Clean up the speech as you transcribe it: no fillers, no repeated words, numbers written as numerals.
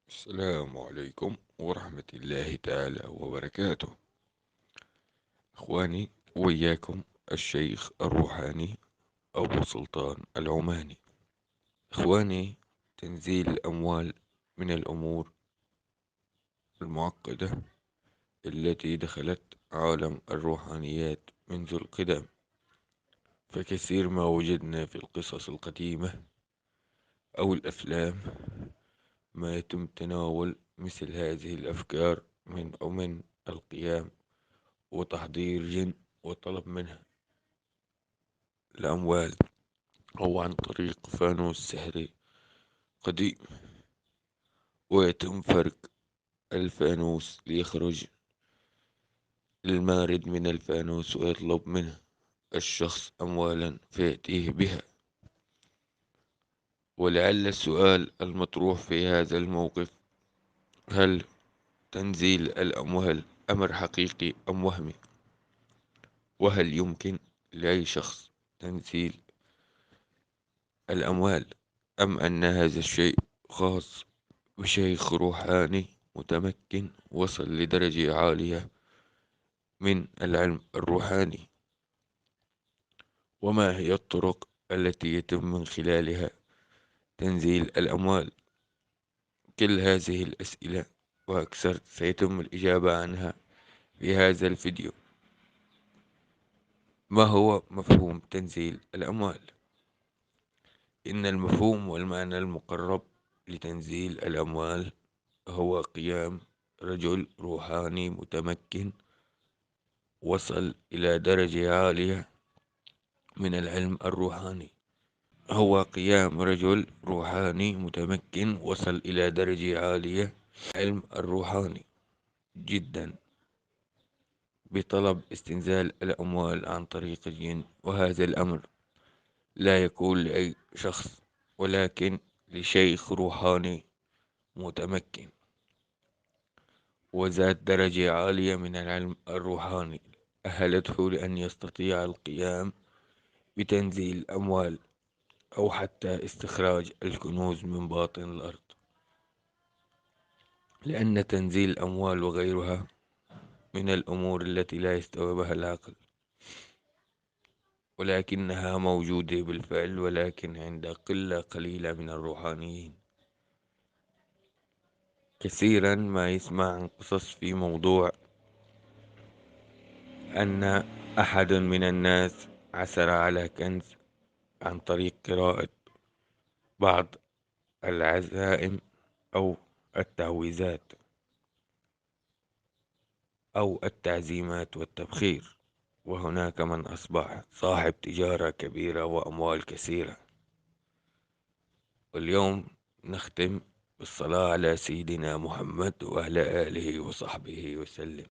السلام عليكم ورحمة الله تعالى وبركاته. إخواني، وياكم الشيخ الروحاني أبو سلطان العماني. إخواني، تنزيل الأموال من الأمور المعقدة التي دخلت عالم الروحانيات منذ القدم، فكثير ما وجدنا في القصص القديمة أو الأفلام ما يتم تناول مثل هذه الأفكار من القيام وتحضير جن وطلب منها الأموال، أو عن طريق فانوس سحري قديم، ويتم فرق الفانوس ليخرج المارد من الفانوس ويطلب منه الشخص أموالا فيأتيه بها. ولعل السؤال المطروح في هذا الموقف: هل تنزيل الأموال أمر حقيقي أم وهمي؟ وهل يمكن لأي شخص تنزيل الأموال، أم أن هذا الشيء خاص بشيخ روحاني متمكن وصل لدرجة عالية من العلم الروحاني؟ وما هي الطرق التي يتم من خلالها تنزيل الأموال؟ كل هذه الأسئلة وأكثر سيتم الإجابة عنها في هذا الفيديو. ما هو مفهوم تنزيل الأموال؟ إن المفهوم والمعنى المقرب لتنزيل الأموال هو قيام رجل روحاني متمكن وصل إلى درجة عالية من العلم الروحاني. هو قيام رجل روحاني متمكن وصل إلى درجة عالية من العلم الروحاني جدا بطلب استنزال الأموال عن طريق الجن. وهذا الأمر لا يكون لأي شخص، ولكن لشيخ روحاني متمكن وذات درجة عالية من العلم الروحاني أهلته لأن يستطيع القيام بتنزيل الأموال أو حتى استخراج الكنوز من باطن الأرض. لأن تنزيل الأموال وغيرها من الأمور التي لا يستوعبها العقل، ولكنها موجودة بالفعل، ولكن عند قلة قليلة من الروحانيين. كثيرا ما يسمع عن قصص في موضوع أن أحد من الناس عثر على كنز عن طريق قراءة بعض العزائم أو التعويذات أو التعزيمات والتبخير، وهناك من أصبح صاحب تجارة كبيرة وأموال كثيرة. واليوم نختم بالصلاة على سيدنا محمد وعلى آله وصحبه وسلم.